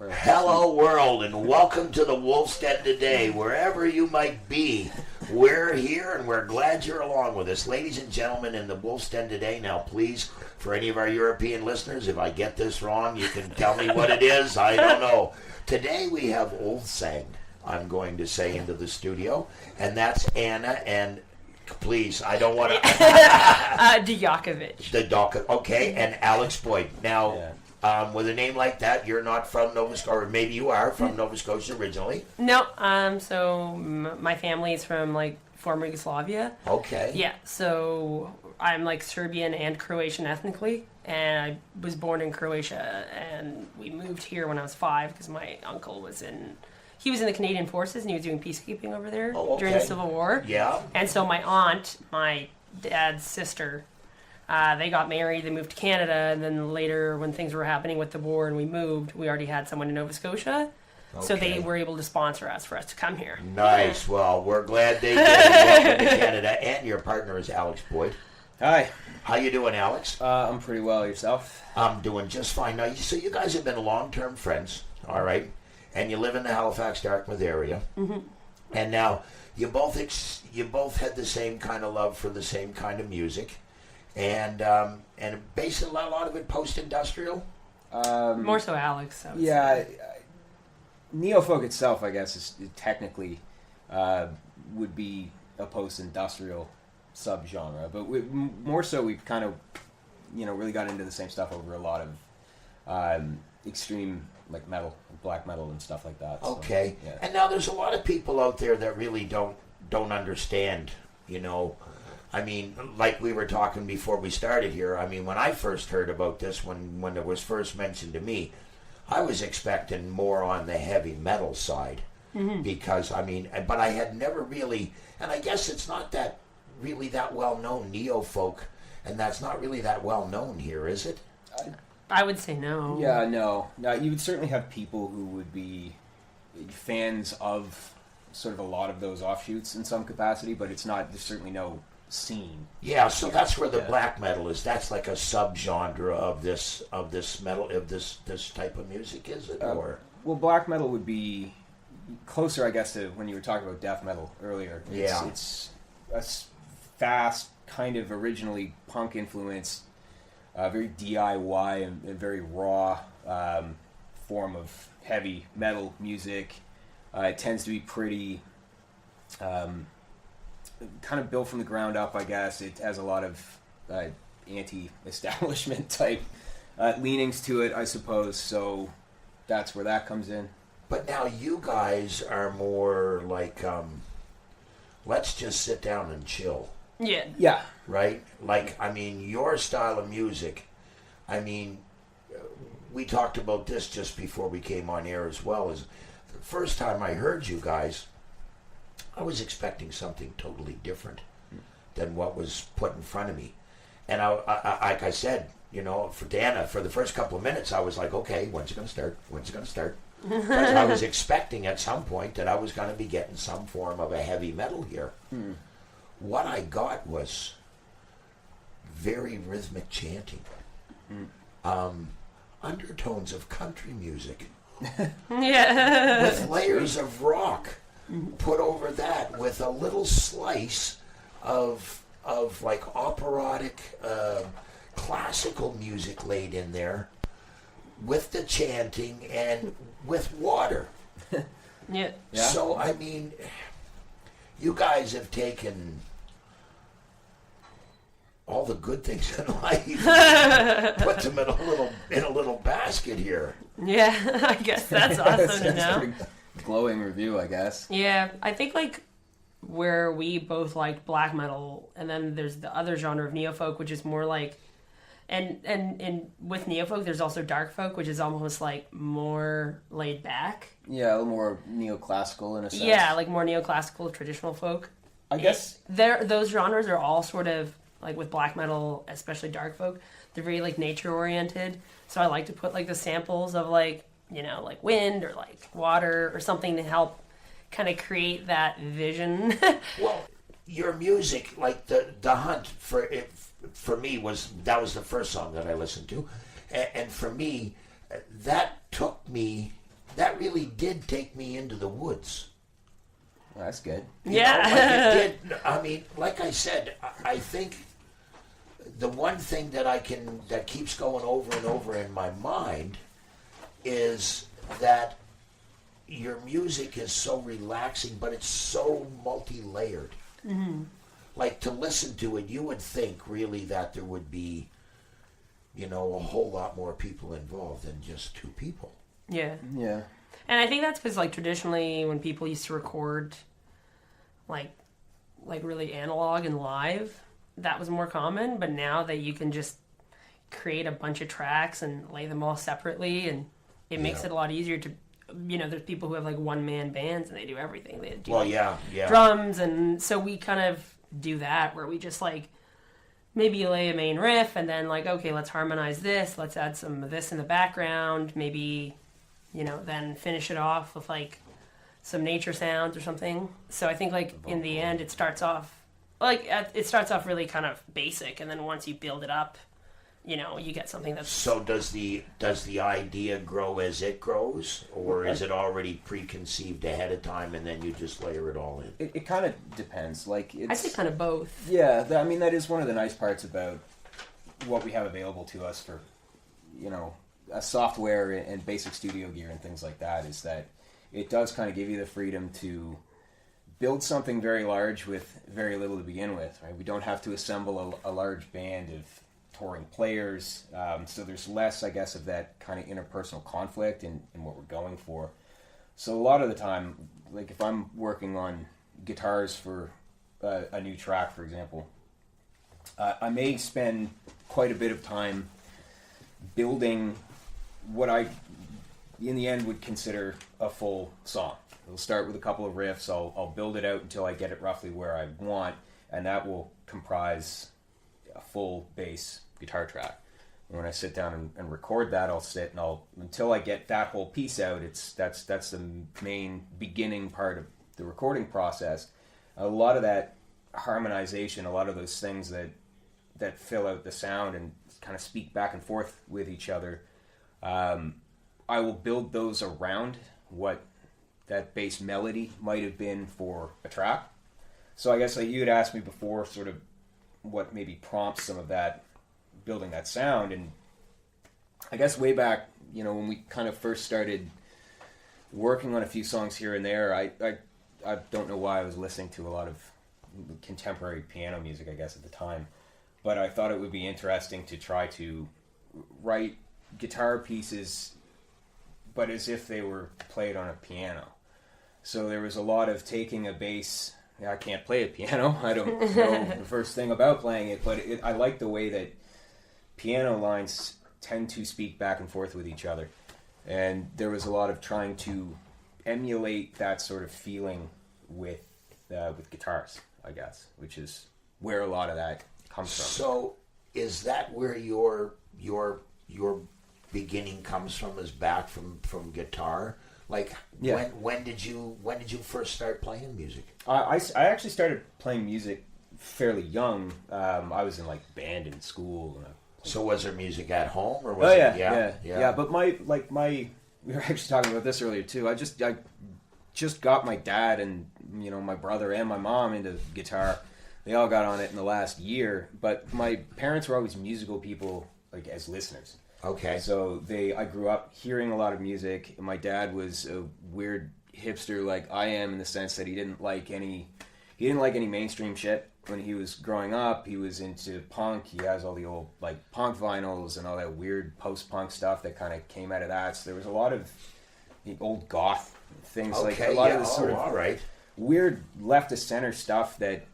Hello world, and welcome to the Wolf's Den today. Wherever you might be, we're here and we're glad you're along with us. Ladies and gentlemen, in the Wolf's Den today, now please, for any of our European listeners, if I get this wrong, you can tell me what it is. I don't know. Today we have Ulvesang, I'm going to say, into the studio, and that's Anna and... Please, I don't want to... Dijakovic. Okay, and Alex Boyd. Now, with a name like that, you're not from Nova Scotia, or maybe you are from Nova Scotia originally. No, so my family is from, former Yugoslavia. Okay. Yeah, so I'm, Serbian and Croatian ethnically, and I was born in Croatia, and we moved here when I was 5 because my uncle was in... He was in the Canadian Forces, and he was doing peacekeeping over there during the Civil War. Yeah. And so my aunt, my dad's sister, they got married, they moved to Canada, and then later when things were happening with the war and we moved, we already had someone in Nova Scotia. Okay. So they were able to sponsor us for us to come here. Nice. Well, we're glad they did. Welcome to Canada. And your partner is Alex Boyd. Hi. How you doing, Alex? I'm pretty well. Yourself? I'm doing just fine. Now, so you guys have been long-term friends, all right? And you live in the Halifax, Dartmouth area. Mm-hmm. And now you both had the same kind of love for the same kind of music, and basically a lot of it post-industrial. More so, Alex. Neofolk itself, I guess, is technically would be a post-industrial subgenre, but more so we've kind of really got into the same stuff over a lot of extreme metal, black metal and stuff like that. Okay. So, yeah. And now there's a lot of people out there that really don't understand, I mean, like we were talking before we started here, I mean, when I first heard about this, when it was first mentioned to me, I was expecting more on the heavy metal side. Mm-hmm. Because, I mean, but I had never really, and I guess it's not that really that well known, neo-folk, and that's not really that well known here, is it? I would say no. Yeah, no. No, you would certainly have people who would be fans of sort of a lot of those offshoots in some capacity, but there's certainly no scene. Yeah, so that's where the black metal is. That's like a subgenre of this metal, of this type of music, is it? Or well, black metal would be closer, I guess, to when you were talking about death metal earlier. It's a fast, kind of originally punk influenced, very DIY and very raw form of heavy metal music. It tends to be pretty kind of built from the ground up, I guess. It has a lot of anti-establishment type leanings to it, I suppose. So that's where that comes in. But now you guys are more like, let's just sit down and chill. Yeah. Yeah. Right? I mean, your style of music, I mean, we talked about this just before we came on air as well. Is the first time I heard you guys, I was expecting something totally different than what was put in front of me. And I like I said, for Dana, for the first couple of minutes, I was like, okay, when's it going to start? When's it going to start? Because I was expecting at some point that I was going to be getting some form of a heavy metal here. Hmm. What I got was very rhythmic chanting, undertones of country music, with layers of rock put over that, with a little slice of operatic, classical music laid in there, with the chanting and with water. Yeah. So I mean, you guys have taken all the good things in life, put them in a little basket here. Yeah, I guess that's awesome to know. Pretty glowing review, I guess. Yeah, I think where we both liked black metal, and then there's the other genre of neofolk, which is more and with neofolk, there's also dark folk, which is almost more laid back. Yeah, a little more neoclassical in a sense. Yeah, more neoclassical, traditional folk. I guess those genres are all sort of with black metal, especially dark folk. They're very nature oriented. So I like to put the samples of wind or water or something to help kind of create that vision. Well, your music, the Hunt for me was the first song that I listened to, and for me that took me really did take me into the woods. Well, that's good. Yeah. Like it did. I mean, like I said, I think the one thing that keeps going over and over in my mind is that your music is so relaxing, but it's so multi-layered. Mm-hmm. Like, to listen to it, you would think really that there would be, a whole lot more people involved than just two people. Yeah. Yeah. And I think that's because, like, traditionally when people used to record, like really analog and live, that was more common. But now that you can just create a bunch of tracks and lay them all separately, and it makes it a lot easier to, there's people who have, like, one-man bands and they do everything. They do, drums, and so we kind of do that where we just, like, maybe lay a main riff and then, like, okay, let's harmonize this, let's add some of this in the background, maybe, then finish it off with, like, some nature sounds or something. So I think, like, in the end, it starts off really kind of basic, and then once you build it up, you get something that's... So does the idea grow as it grows, or is it already preconceived ahead of time and then you just layer it all in? It kind of depends. Like, I say kind of both. Yeah, I mean, that is one of the nice parts about what we have available to us for, software and basic studio gear and things like that, is that it does kind of give you the freedom to build something very large with very little to begin with, right? We don't have to assemble a large band of touring players, so there's less, I guess, of that kind of interpersonal conflict in what we're going for. So a lot of the time, like, if I'm working on guitars for a new track, for example, I may spend quite a bit of time building what I, in the end, would consider a full song. We'll start with a couple of riffs, I'll build it out until I get it roughly where I want, and that will comprise a full bass guitar track. And when I sit down and record that, I'll sit and until I get that whole piece out, that's the main beginning part of the recording process. A lot of that harmonization, a lot of those things that fill out the sound and kind of speak back and forth with each other, I will build those around what that bass melody might have been for a track. So I guess, like, you had asked me before, sort of what maybe prompts some of that, building that sound. And I guess way back, when we kind of first started working on a few songs here and there, I don't know why I was listening to a lot of contemporary piano music, I guess, at the time, but I thought it would be interesting to try to write guitar pieces, but as if they were played on a piano. So there was a lot of taking a bass. I can't play a piano. I don't know the first thing about playing it, but I like the way that piano lines tend to speak back and forth with each other. And there was a lot of trying to emulate that sort of feeling with guitars, I guess, which is where a lot of that comes from. So is that where your beginning comes from, is back from guitar? Like, yeah. When did you first start playing music? I actually started playing music fairly young. I was in, like, band in school. So was there music at home, or was it? Yeah. But we were actually talking about this earlier too. I just got my dad and my brother and my mom into guitar. They all got on it in the last year. But my parents were always musical people, like, as listeners. Okay. So I grew up hearing a lot of music. My dad was a weird hipster like I am, in the sense that he didn't like any mainstream shit. When he was growing up, he was into punk. He has all the old, like, punk vinyls and all that weird post-punk stuff that kind of came out of that. So there was a lot of the old goth things, like a lot of this sort of weird left of center stuff that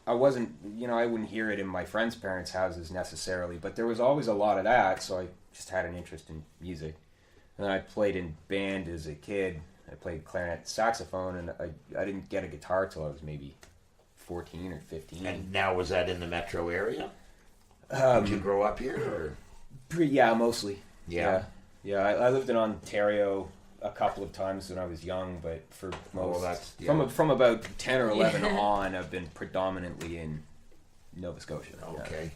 I wasn't, I wouldn't hear it in my friends' parents' houses necessarily, but there was always a lot of that, so I just had an interest in music. And I played in band as a kid. I played clarinet and saxophone, and I didn't get a guitar till I was maybe 14 or 15. And now, was that in the metro area? Did you grow up here? Or? Yeah, mostly. Yeah. I lived in Ontario a couple of times when I was young, but for most, from about 10 or 11 on, I've been predominantly in Nova Scotia. Okay.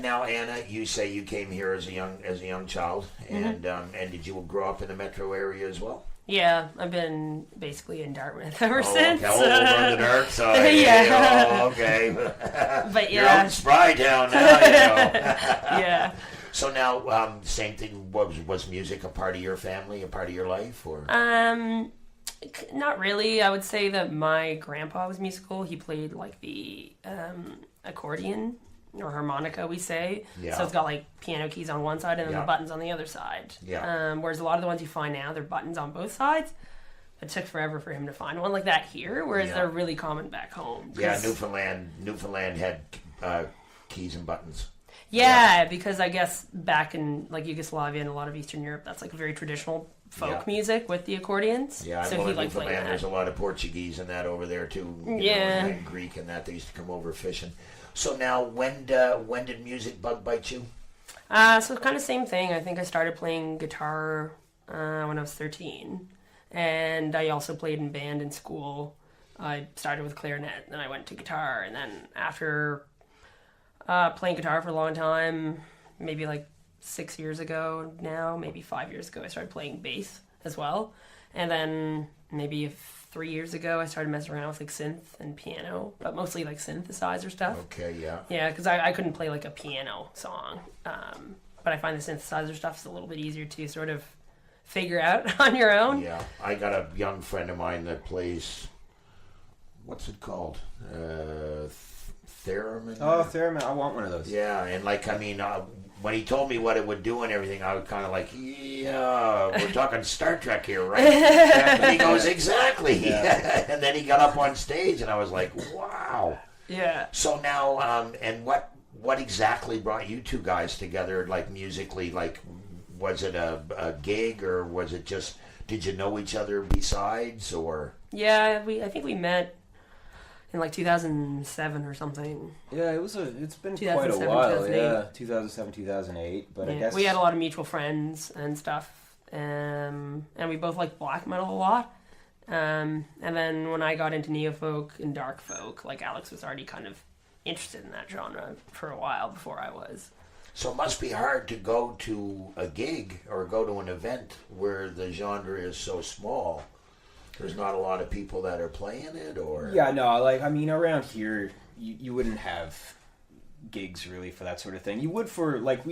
And now, Anna, you say you came here as a young child, and did you grow up in the metro area as well? Yeah, I've been basically in Dartmouth ever since. Okay. Oh, over on the dark side. Yeah. Oh, okay. But You're out in Spry Town now, Yeah. So now, same thing. Was music a part of your family, a part of your life, or? Not really. I would say that my grandpa was musical. He played like the accordion or harmonica, we say. Yeah. So it's got like piano keys on one side and then Yeah. the buttons on the other side. Yeah. Whereas a lot of the ones you find now, they're buttons on both sides. It took forever for him to find one like that here, whereas Yeah. they're really common back home. Yeah, Newfoundland had keys and buttons. Yeah, because I guess back in like Yugoslavia and a lot of Eastern Europe, that's like very traditional folk music with the accordions. Yeah, I so know he in liked playing Newfoundland that. there's a lot of Portuguese and that over there too. Yeah. And Greek and that. They used to come over fishing. So now, when did music bug bite you? So kind of same thing. I think I started playing guitar when I was 13. And I also played in band in school. I started with clarinet, then I went to guitar. And then after playing guitar for a long time, maybe like 6 years ago now, maybe 5 years ago, I started playing bass as well. And then maybe 3 years ago, I started messing around with like synth and piano, but mostly like synthesizer stuff. Okay, yeah. Yeah, because I couldn't play like a piano song. But I find the synthesizer stuff is a little bit easier to sort of figure out on your own. Yeah, I got a young friend of mine that plays, what's it called? Theremin? Oh, theremin. I want one of those. Yeah, and like, I mean, when he told me what it would do and everything, I was kind of like, yeah, we're talking Star Trek here, right? And he goes, exactly. Yeah. And then he got up on stage, and I was like, wow. Yeah. So now, and what exactly brought you two guys together, like musically? Like, was it a gig, or was it just, did you know each other besides, or? Yeah, I think we met in like 2007 or something. Yeah, it's been quite a while. 2008. Yeah, 2007, 2008. But Yeah. I guess We had a lot of mutual friends and stuff. And we both liked black metal a lot. And then when I got into neofolk and dark folk, like Alex was already kind of interested in that genre for a while before I was. So it must be hard to go to a gig or go to an event where the genre is so small. There's not a lot of people that are playing it, or? Yeah, no, like, I mean, around here, you wouldn't have gigs really for that sort of thing. You would for, like,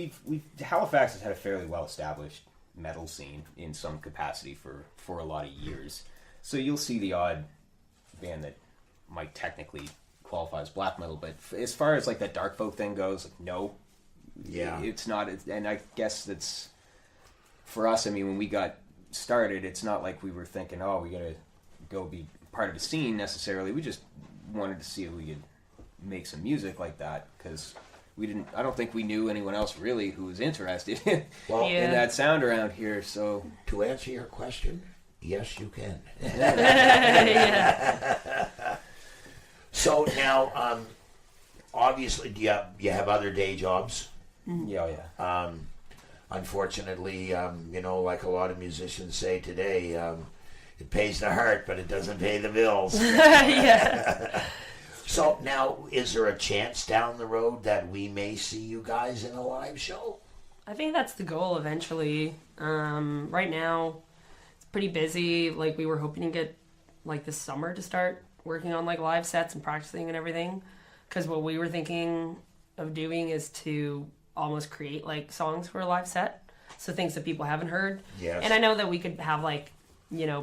Halifax has had a fairly well-established metal scene in some capacity for a lot of years. So you'll see the odd band that might technically qualify as black metal, but as far as, like, that dark folk thing goes, like, no. Yeah. It's not, and I guess that's, for us, I mean, when we got started, it's not like we were thinking, oh, we gotta go be part of the scene necessarily. We just wanted to see if we could make some music like that, because I don't think we knew anyone else really who was interested in that sound around here. So to answer your question, yes, you can. So now, obviously, do you have other day jobs? Yeah. Unfortunately, like a lot of musicians say today, it pays the heart, but it doesn't pay the bills. Yeah. So now, is there a chance down the road that we may see you guys in a live show? I think that's the goal eventually. Right now, it's pretty busy. Like, we were hoping to get, like, this summer to start working on, like, live sets and practicing and everything. Because what we were thinking of doing is to almost create, like, songs for a live set. So things that people haven't heard. Yes. And I know that we could have, like,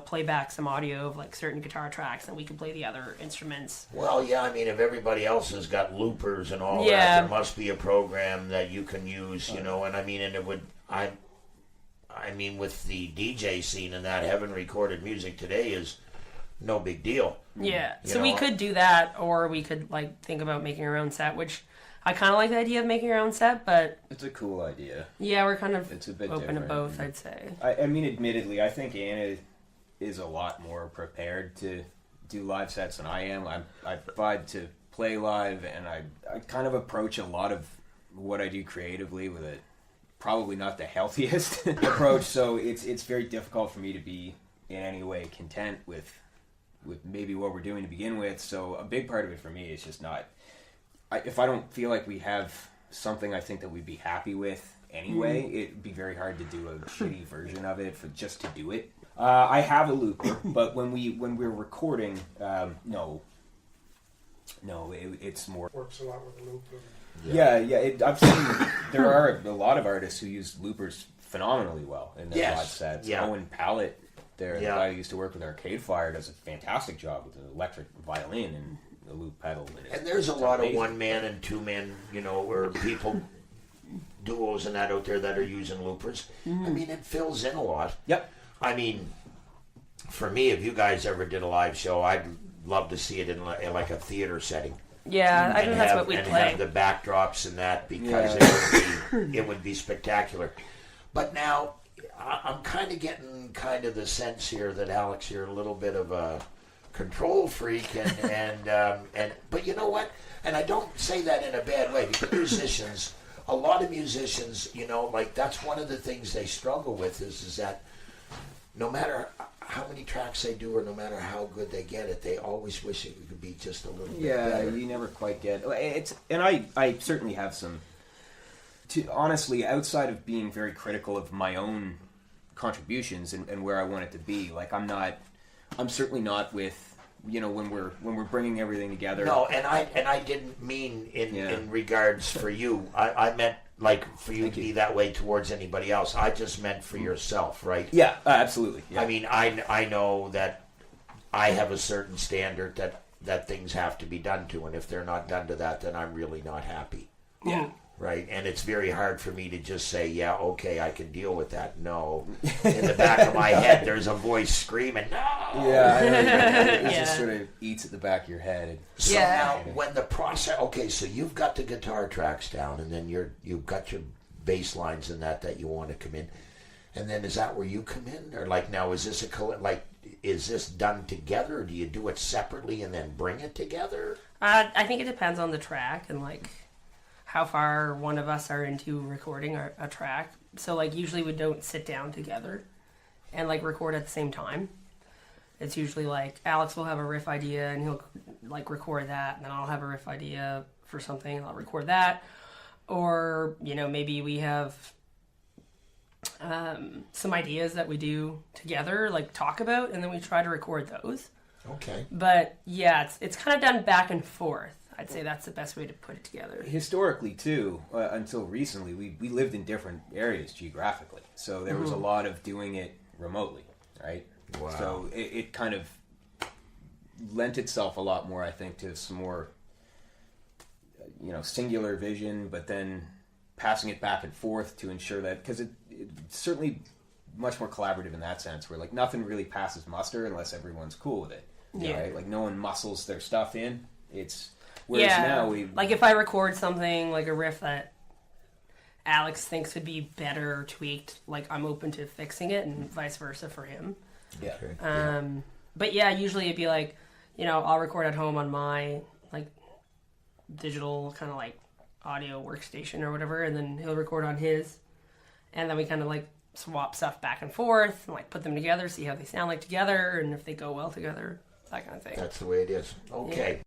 play back some audio of, like, certain guitar tracks, and we could play the other instruments. Well, yeah, I mean, if everybody else has got loopers and all that, there must be a program that you can use, and I mean, and it would, I mean, with the DJ scene and that, having recorded music today is no big deal. Yeah, so we could do that, or we could, like, think about making our own set, which I kind of like the idea of making our own set, but it's a cool idea. Yeah, we're kind of it's a bit open different. to both, I'd say. I mean, admittedly, I think Anna is a lot more prepared to do live sets than I am. I've tried to play live, and I kind of approach a lot of what I do creatively with probably not the healthiest approach, so it's very difficult for me to be in any way content with maybe what we're doing to begin with. So a big part of it for me is just not, if I don't feel like we have something I think that we'd be happy with anyway. It'd be very hard to do a shitty version of it for just to do it. I have a looper, but when we're recording, no, it's more Works a lot with a looper. I've seen there are a lot of artists who use loopers phenomenally well in their live sets. Owen Pallett, the guy who used to work with Arcade Fire, does a fantastic job with an electric violin and a loop pedal. And there's a lot of one-man and two-man, where people, duos and that out there that are using loopers. I mean, it fills in a lot. Yep. I mean, for me, if you guys ever did a live show, I'd love to see it in like a theater setting. Yeah, I think that's what we play. And have the backdrops and that, because it would be spectacular. But now, I'm kind of getting the sense here that Alex, you're a little bit of a control freak, and but you know what? And I don't say that in a bad way, because a lot of musicians, like that's one of the things they struggle with is that no matter how many tracks they do or no matter how good they get it, they always wish it could be just a little bit better. You never quite get it. And I certainly have some. Honestly, outside of being very critical of my own contributions and where I want it to be, like I'm certainly not with when we're bringing everything together. No, and I didn't mean in regards for you. I meant like for you to be that way towards anybody else. I just meant for yourself, right? Yeah, absolutely. Yeah. I mean, I know that I have a certain standard that things have to be done to, and if they're not done to that, then I'm really not happy. Yeah. Right, and it's very hard for me to just say, yeah, okay, I can deal with that. No, in the back of my head, there's a voice screaming, no. Yeah, it just sort of eats at the back of your head. So now, when the process, okay, so you've got the guitar tracks down, and then you've got your bass lines and that you want to come in, and then is that where you come in, or like now is this is this done together, or do you do it separately and then bring it together? I think it depends on the track and like how far one of us are into recording a track. So like usually we don't sit down together and like record at the same time. It's usually like Alex will have a riff idea and he'll like record that, and then I'll have a riff idea for something and I'll record that. Or, maybe we have some ideas that we do together, like talk about, and then we try to record those. Okay. But yeah, it's kind of done back and forth. I'd say that's the best way to put it together. Historically, too, until recently, we lived in different areas geographically. So there was a lot of doing it remotely, right? Wow. So it kind of lent itself a lot more, I think, to some more, singular vision, but then passing it back and forth to ensure that, because it's certainly much more collaborative in that sense, where like nothing really passes muster unless everyone's cool with it. Yeah. Right? Like no one muscles their stuff in. Whereas now like if I record something like a riff that Alex thinks would be better tweaked, like I'm open to fixing it, and vice versa for him. Yeah. Okay. But yeah, usually it'd be like, I'll record at home on my like digital kind of like audio workstation or whatever, and then he'll record on his, and then we kind of like swap stuff back and forth and like put them together, see how they sound like together, and if they go well together, that kind of thing. That's the way it is. Okay. Yeah.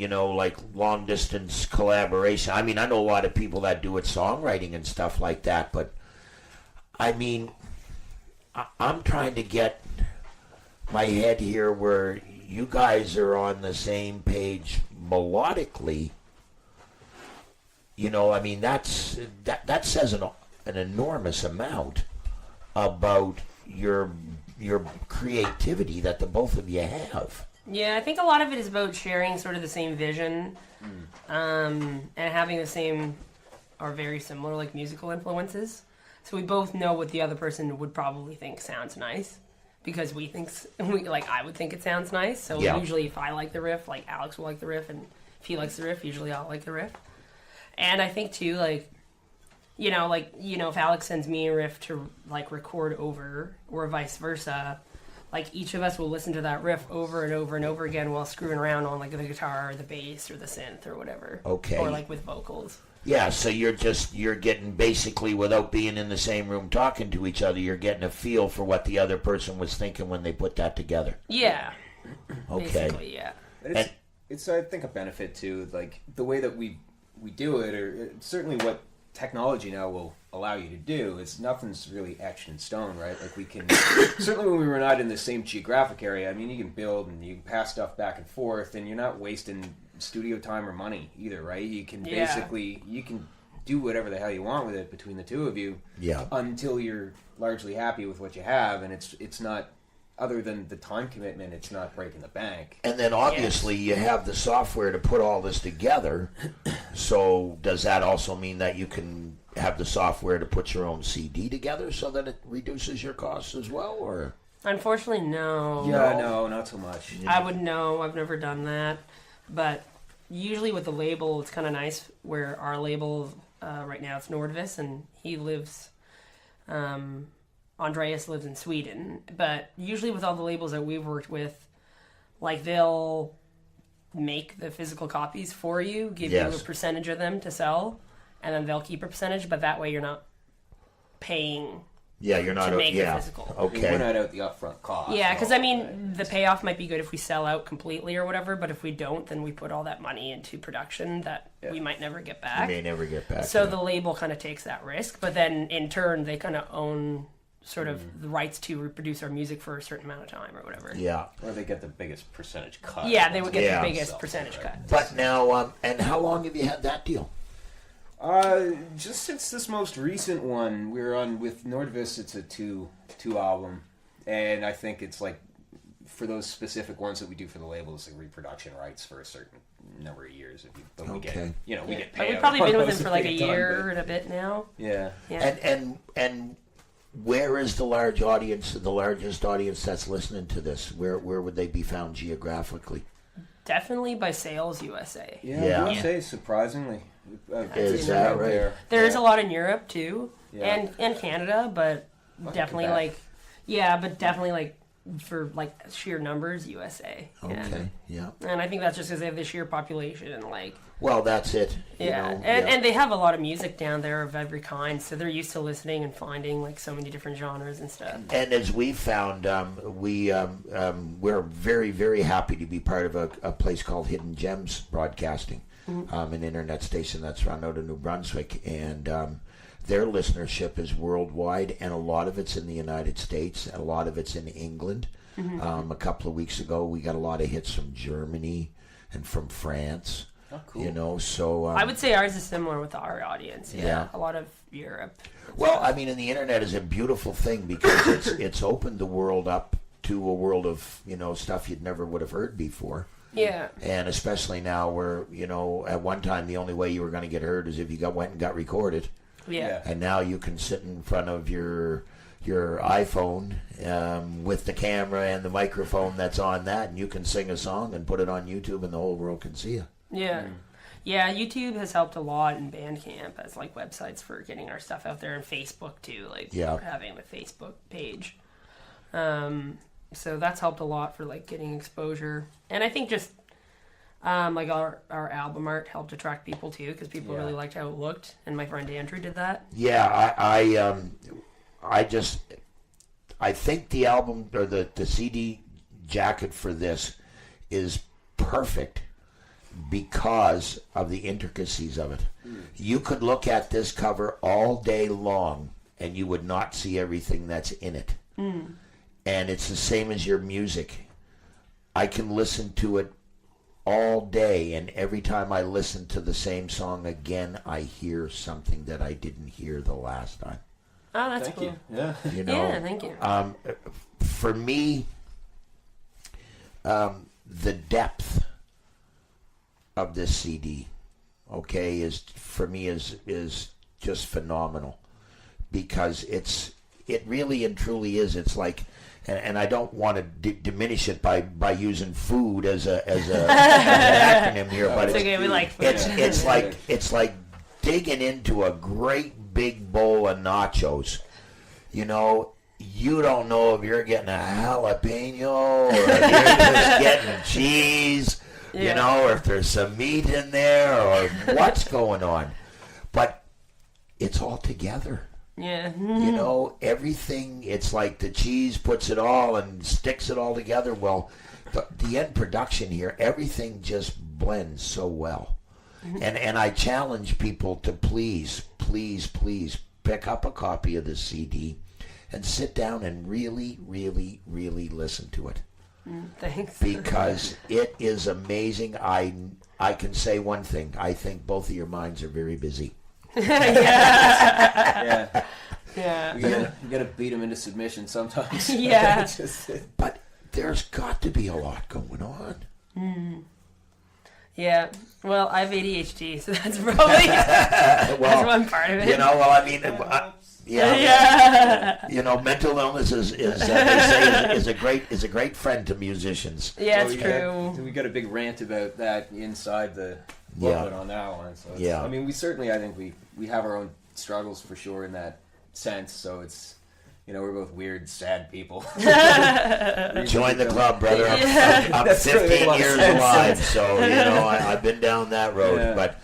like long distance collaboration. I mean, I know a lot of people that do it songwriting and stuff like that, but I mean, I'm trying to get my head here where you guys are on the same page melodically. I mean, that says an enormous amount about your creativity that the both of you have. Yeah, I think a lot of it is about sharing sort of the same vision, and having the same or very similar like musical influences. So we both know what the other person would probably think sounds nice, because I would think it sounds nice. So usually if I like the riff, like Alex will like the riff, and if he likes the riff, usually I'll like the riff. And I think too, if Alex sends me a riff to like record over, or vice versa, like each of us will listen to that riff over and over and over again while screwing around on like the guitar or the bass or the synth or whatever. Okay. Or like with vocals. Yeah, so you're getting basically, without being in the same room talking to each other, you're getting a feel for what the other person was thinking when they put that together. Yeah. Okay. Basically, yeah. It's I think a benefit too, like the way that we do it, or certainly what technology now will allow you to do. Is nothing's really etched in stone, right? Like we can certainly when we were not in the same geographic area. I mean, you can build and you can pass stuff back and forth, and you're not wasting studio time or money either, right? You can basically do whatever the hell you want with it between the two of you, until you're largely happy with what you have, and it's not, other than the time commitment, it's not breaking the bank. And then obviously you have the software to put all this together. So does that also mean that you can have the software to put your own CD together so that it reduces your costs as well, or? Unfortunately, no. Yeah, no, not so much. I would know. I've never done that. But usually with the label, it's kind of nice where our label, right now it's Nordvis, and he lives, Andreas lives in Sweden. But usually with all the labels that we've worked with, like they'll make the physical copies for you, give you a percentage of them to sell, and then they'll keep a percentage, but that way you're not paying you're not to make the physical. Okay. We're not out the upfront cost. Yeah, because I mean, the payoff might be good if we sell out completely or whatever, but if we don't, then we put all that money into production that we might never get back. You may never get back. So the label kind of takes that risk, but then in turn, they kind of own sort of the rights to reproduce our music for a certain amount of time or whatever. Yeah. Or they get the biggest percentage cut. Yeah, they would get the biggest percentage cut. But now, and how long have you had that deal? Just since this most recent one, we're on with Nordvis. It's a two album, and I think it's like for those specific ones that we do for the label, it's like reproduction rights for a certain number of years. But we get, we get paid. But we've probably been with them for like a year and a bit now. Yeah. And where is the largest audience that's listening to this? Where would they be found geographically? Definitely by Sales USA. Yeah. USA, surprisingly. Is that right? There is a lot in Europe too, and Canada, but definitely like for like sheer numbers, USA. Okay, yeah. And I think that's just because they have the sheer population and like. Well, that's it. And they have a lot of music down there of every kind, so they're used to listening and finding like so many different genres and stuff. And as we found, we're very, very happy to be part of a place called Hidden Gems Broadcasting. An internet station that's run out of New Brunswick, and their listenership is worldwide, and a lot of it's in the United States, and a lot of it's in England. A couple of weeks ago, we got a lot of hits from Germany and from France. Oh, cool. So I would say ours is similar with our audience. Yeah. A lot of Europe. Well, I mean, and the internet is a beautiful thing because it's opened the world up to a world of stuff you'd never would have heard before. Yeah. And especially now where, at one time the only way you were going to get heard is if you went and got recorded. Yeah. And now you can sit in front of your iPhone with the camera and the microphone that's on that, and you can sing a song and put it on YouTube and the whole world can see you. Yeah. Yeah, YouTube has helped a lot, in Bandcamp as like websites for getting our stuff out there, and Facebook too, having the Facebook page. So that's helped a lot for like getting exposure, and I think just like our album art helped attract people too, because people really liked how it looked, and my friend Andrew did that. Yeah, I think the album or the CD jacket for this is perfect because of the intricacies of it. You could look at this cover all day long and you would not see everything that's in it. And it's the same as your music. I can listen to it all day, and every time I listen to the same song again, I hear something that I didn't hear the last time. Oh, that's Thank cool. you. Yeah. You know, Yeah, thank you. For me, the depth of this CD, okay, is for me is just phenomenal, because it really and truly is. It's like, and I don't want to diminish it by using food as an acronym here, but It's okay, we like food. it's like digging into a great big bowl of nachos. You know, you don't know if you're getting a jalapeno or if you're just getting cheese, you know, or if there's some meat in there or what's going on. But it's all together. Yeah. You know, everything, it's like the cheese puts it all and sticks it all together. Well, the end production here, everything just blends so well. And I challenge people to please pick up a copy of the CD and sit down and really, really, really listen to it. Thanks. Because it is amazing. I can say one thing. I think both of your minds are very busy. Yeah. Yeah. You gotta beat them into submission sometimes. Yeah. But there's got to be a lot going on. Yeah. Well, I have ADHD, so that's probably that's one part of it. You know, well, I mean, Yeah. you know, mental illness is they say is a great friend to musicians. Yeah, it's we true. We got a big rant about that inside the booklet on that one. So it's, I mean, I think we have our own struggles for sure in that sense. So it's, you know, we're both weird, sad people. Join the club, brother. I'm 15 years alive, so you know I've been down that road. But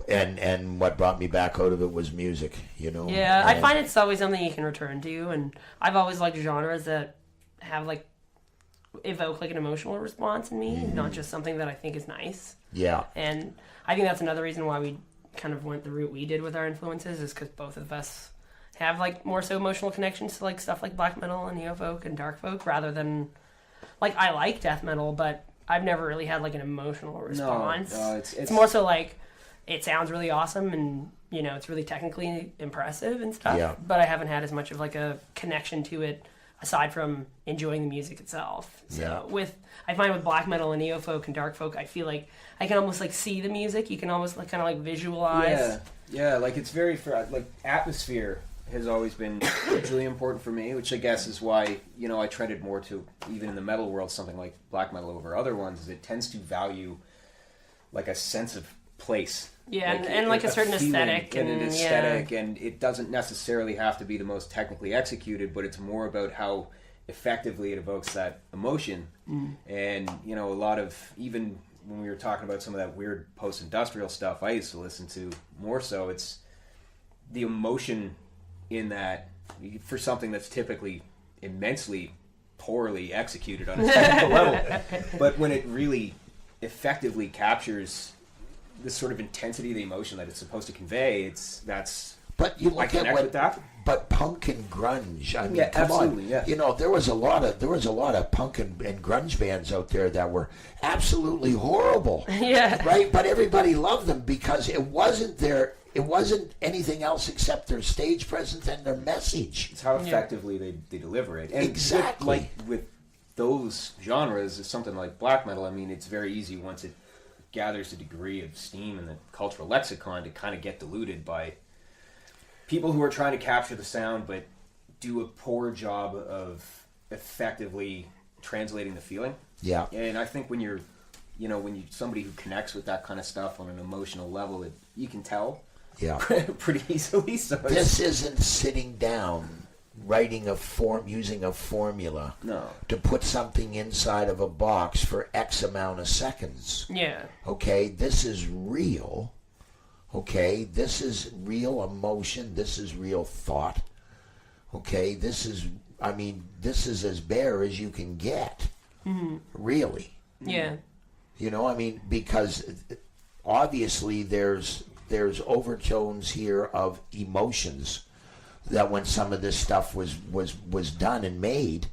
and what brought me back out of it was music. You know. Yeah, I find it's always something you can return to, and I've always liked genres that have like evoke like an emotional response in me, not just something that I think is nice. Yeah. And I think that's another reason why we kind of went the route we did with our influences, is because both of us have like more so emotional connections to like stuff like black metal and neo folk and dark folk, rather than like I like death metal, but I've never really had like an emotional response. No, it's more so like it sounds really awesome and you know it's really technically impressive and stuff. Yeah. But I haven't had as much of like a connection to it aside from enjoying the music itself. So I find with black metal and neo folk and dark folk, I feel like I can almost like see the music. You can almost like kind of like visualize. Yeah, like it's very like atmosphere has always been hugely important for me, which I guess is why, you know, I trended more to, even in the metal world, something like black metal over other ones, is it tends to value like a sense of place. Yeah, like, and like a certain aesthetic. And an aesthetic, and it doesn't necessarily have to be the most technically executed, but it's more about how effectively it evokes that emotion. And, you know, a lot of, even when we were talking about some of that weird post-industrial stuff I used to listen to more so, it's the emotion in that for something that's typically immensely poorly executed on a technical level. But when it really effectively captures this sort of intensity of the emotion that it's supposed to convey, But you look at with that. But punk and grunge. I mean, come absolutely, on. Yeah. You know, there was a lot of punk and grunge bands out there that were absolutely horrible. Yeah. Right? But everybody loved them because it wasn't anything else except their stage presence and their message. It's how effectively they deliver it. And exactly. With those genres, something like black metal, I mean, it's very easy once it gathers a degree of steam in the cultural lexicon to kind of get diluted by people who are trying to capture the sound but do a poor job of effectively translating the feeling. Yeah. And I think when you're somebody who connects with that kind of stuff on an emotional level, you can tell pretty easily. So this isn't sitting down writing using a formula to put something inside of a box for X amount of seconds. Yeah. Okay, this is real. Okay, this is real emotion. This is real thought. Okay, this is as bare as you can get. Mm-hmm. Really. Yeah. You know, I mean, because obviously there's overtones here of emotions that when some of this stuff was done and made,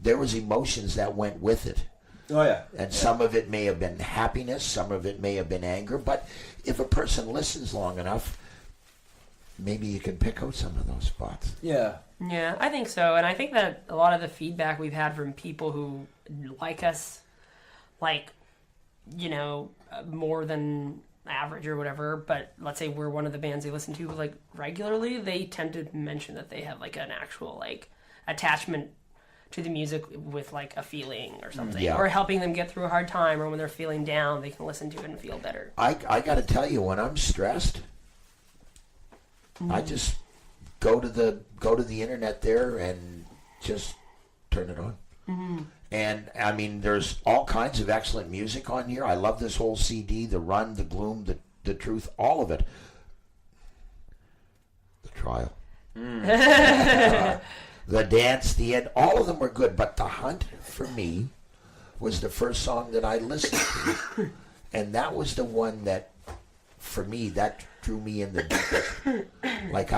there was emotions that went with it. Oh yeah. And some of it may have been happiness, some of it may have been anger, but if a person listens long enough, maybe you can pick out some of those spots. Yeah. Yeah, I think so. And I think that a lot of the feedback we've had from people who like us, like, you know, more than average or whatever, but let's say we're one of the bands they listen to like regularly, they tend to mention that they have like an actual like attachment to the music with like a feeling or something, or helping them get through a hard time, or when they're feeling down, they can listen to it and feel better. I got to tell you, when I'm stressed, I just go to the internet there and just turn it on. And I mean, there's all kinds of excellent music on here. I love this whole CD, The Run, The Gloom, The Truth, all of it. The Trial. The Dance, The End, all of them were good, but The Hunt, for me, was the first song that I listened to. And that was the one that, for me, that drew me in the deepest. Like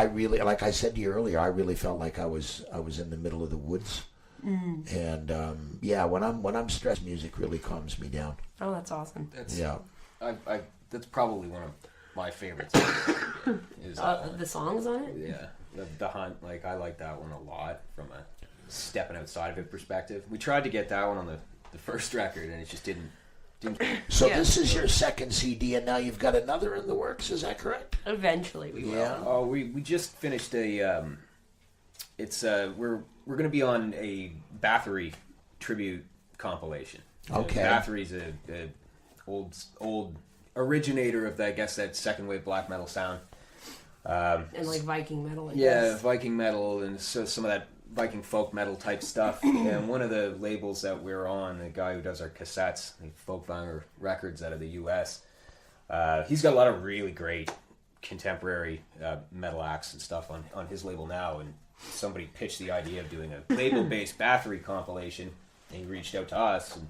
I said to you earlier, I really felt like I was in the middle of the woods. And when I'm stressed, music really calms me down. Oh, that's awesome. That's probably one of my favorites. Is the songs on it? Yeah. The Hunt, like, I like that one a lot from a stepping outside of it perspective. We tried to get that one on the first record, and it just didn't. So this is your second CD, and now you've got another in the works. Is that correct? Eventually, we will. Oh, we just finished a. It's we're going to be on a Bathory tribute compilation. Okay. Bathory's a old originator of I guess that second wave black metal sound. And like Viking metal. I Yeah, guess. Viking metal and so some of that Viking folk metal type stuff. And one of the labels that we're on, the guy who does our cassettes, Folkvanger Records out of the U.S., he's got a lot of really great contemporary metal acts and stuff on his label now. And somebody pitched the idea of doing a label-based Bathory compilation, and he reached out to us. And,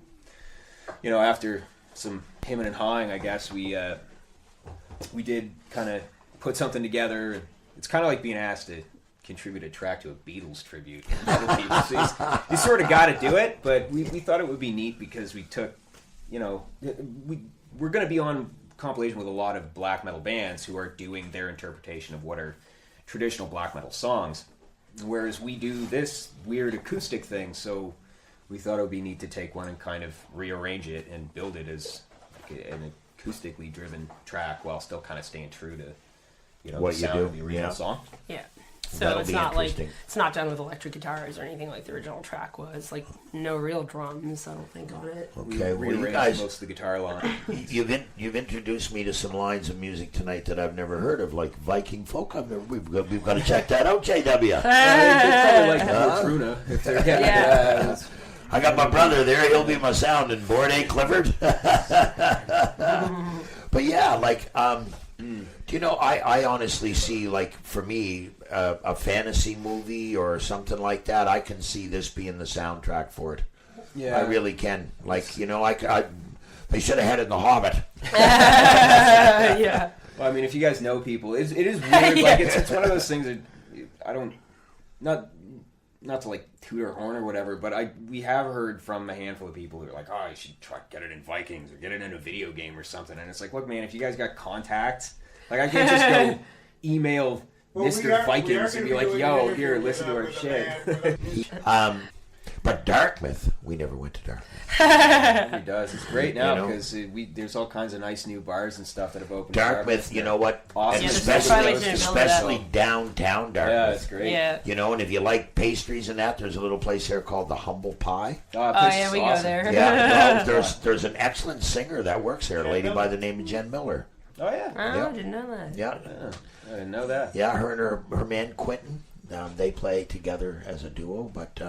you know, after some hemming and hawing, I guess, we did kind of put something together. It's kind of like being asked to contribute a track to a Beatles tribute. So you sort of got to do it, but we thought it would be neat because we took, you know, we're going to be on compilation with a lot of black metal bands who are doing their interpretation of what are traditional black metal songs, whereas we do this weird acoustic thing. So we thought it would be neat to take one and kind of rearrange it and build it as like an acoustically driven track while still kind of staying true to, you know, What the you sound do, of the original yeah. song. Yeah. So That'll it's be not like interesting. it's not done with electric guitars or anything like the original track was. Like no real drums, I don't think, on it. Okay, We well, you rearranged guys, most of the guitar line. you've introduced me to some lines of music tonight that I've never heard of, like Viking folk. We've got to check that out, JW. They probably like Truna. If they're getting Yeah. I got my brother there. He'll be my sounding board, eh, Clifford? But yeah, like, do you know, I honestly see, like, for me, a fantasy movie or something like that, I can see this being the soundtrack for it. Yeah. I really can. Like, you know, they should have had it in The Hobbit. Yeah. Well, I mean, if you guys know people, it is weird. Like, it's one of those things that I don't, not to like toot our horn or whatever, but we have heard from a handful of people who are like, oh, you should try get it in Vikings or get it in a video game or something. And it's like, look, man, if you guys got contacts, like I can't just go email Mr. Vikings and be like, yo, here, listen to our shit. But Dartmouth, we never went to Dartmouth. It does. It's great now You know? because there's all kinds of nice new bars and stuff that have opened. Dartmouth, you know what? Awesome. And Yeah, that's why I didn't know especially that. downtown Dartmouth. Yeah, it's great. Yeah. You know, and if you like pastries and that, there's a little place there called the Humble Pie. Oh Place yeah, is we go awesome. there. Yeah, well, there's an excellent singer that works there, a lady by the name of Jen Miller. Oh yeah. Oh, Yeah. I didn't know that. Yeah, I didn't know that. yeah, her and her man Quentin, they play together as a duo. But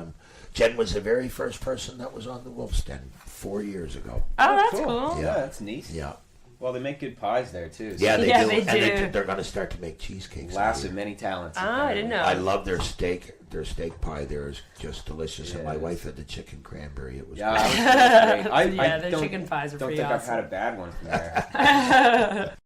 Jen was the very first person that was on the Wolf's Den 4 years ago. Oh, that's cool. Yeah, that's neat. Yeah, Well, they make good pies there too. So yeah, Yeah, do. they And do. they're going to start to make cheesecakes. Lass here. of many talents. Oh, I didn't know. I love their steak. their steak pie there is just delicious. And my wife had the chicken cranberry. It was great. I the chicken pies are don't pretty think awesome. I've had a bad one from there.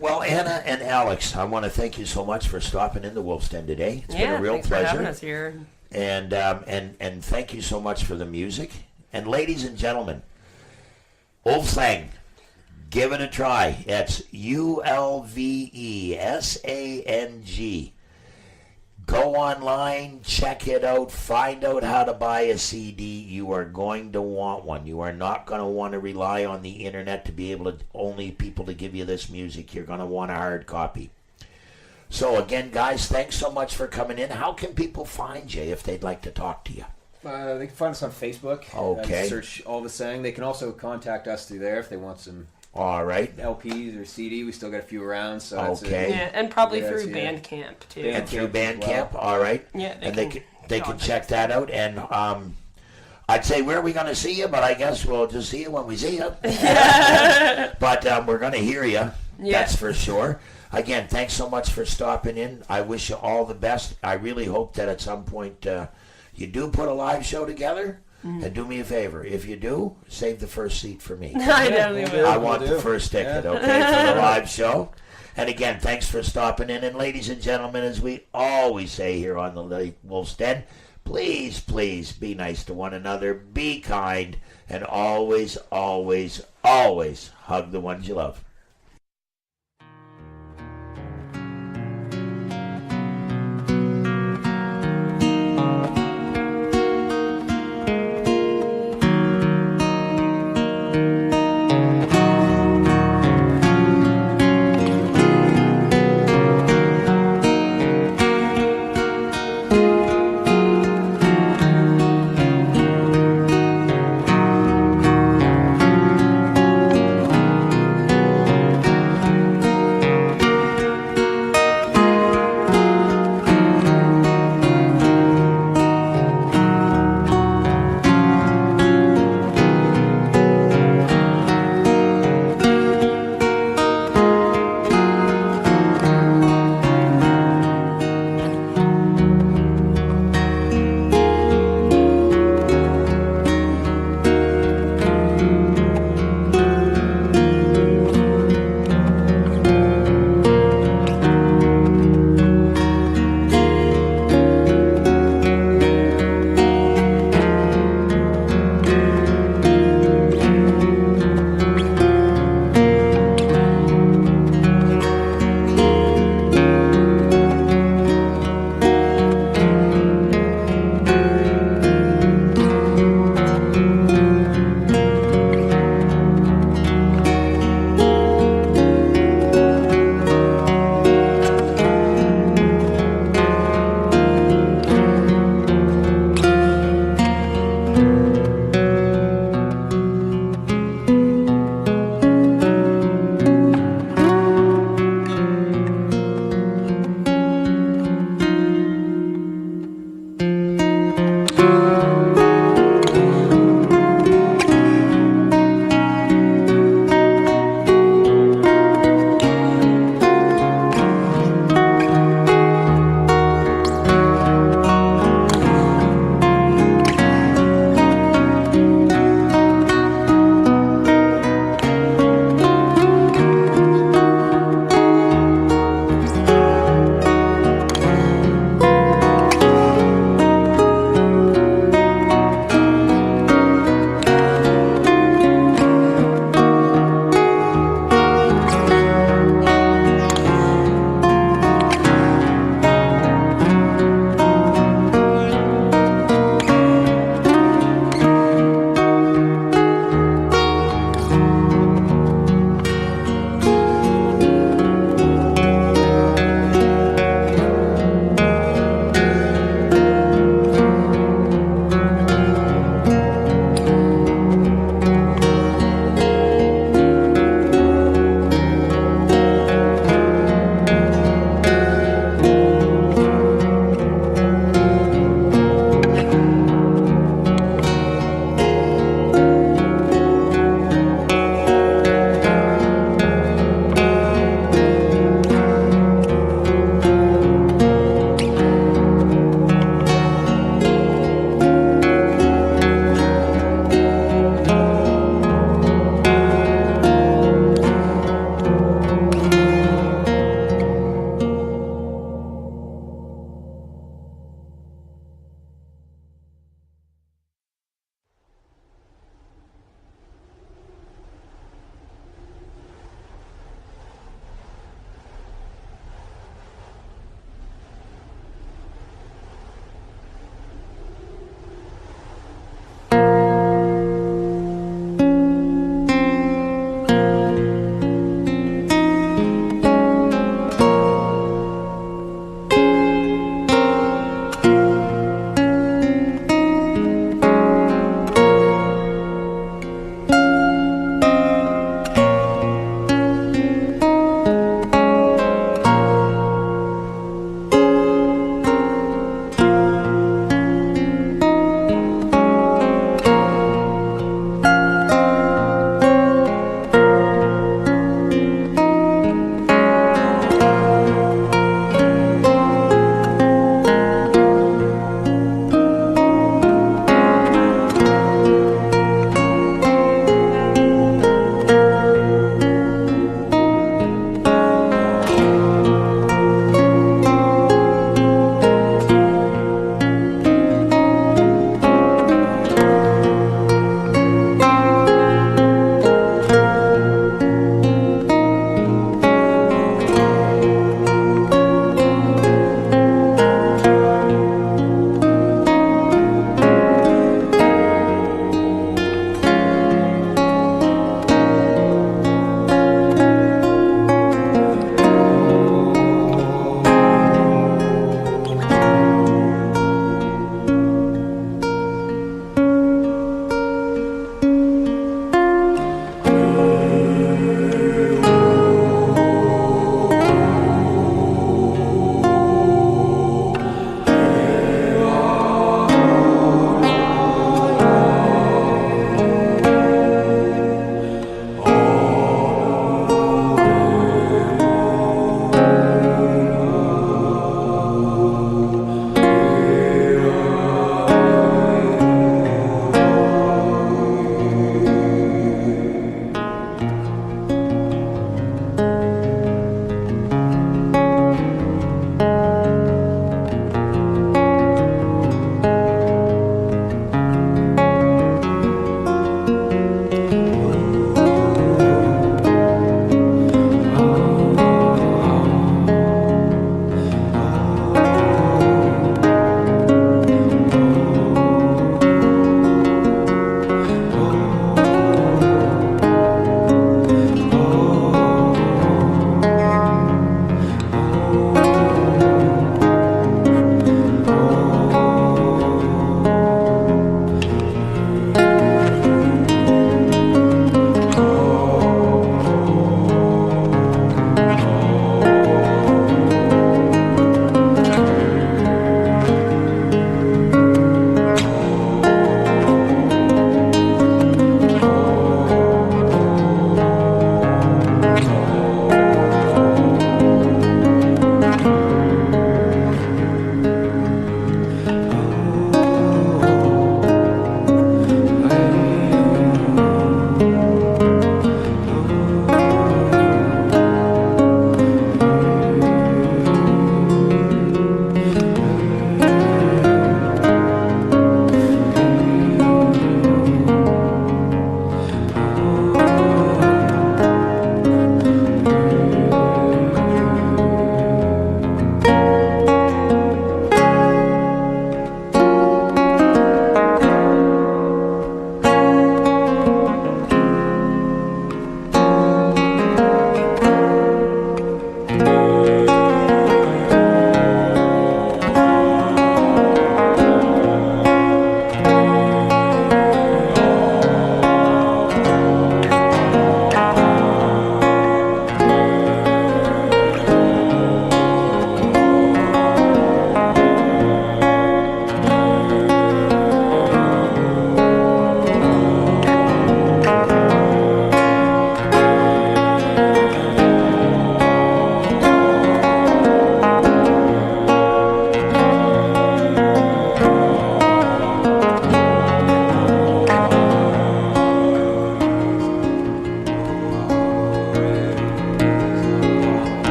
Well, Anna and Alex, I want to thank you so much for stopping in the Wolf's Den today. It's been a real thanks pleasure. for having us here. And thank you so much for the music. And ladies and gentlemen, Ulvesang. Give it a try. It's Ulvesang. Go online, check it out, find out how to buy a CD. You are going to want one. You are not going to want to rely on the internet to be able to, only people to give you this music. You're going to want a hard copy. So again, guys, thanks so much for coming in. How can people find you if they'd like to talk to you? They can find us on Facebook. Okay. Search Ulvesang. They can also contact us through there if they want some All right. LPs or CD. We still got a few around. So Okay. Yeah, and probably Yeah, through yeah. Bandcamp too. And through Bandcamp as Bandcamp, all right. Yeah, and they can contact check us that there. out. And I'd say, where are we going to see you? But I guess we'll just see you when we see you. But we're going to hear you. Yeah. That's for sure. Again, thanks so much for stopping in. I wish you all the best. I really hope that at some point you do put a live show together. And do me a favor. If you do, save the first seat for me. I definitely will. I want the first ticket, okay, for the live show. And again, thanks for stopping in. And ladies and gentlemen, as we always say here on the Lake Wolf's Den, please, please be nice to one another, be kind, and always, always, always hug the ones you love.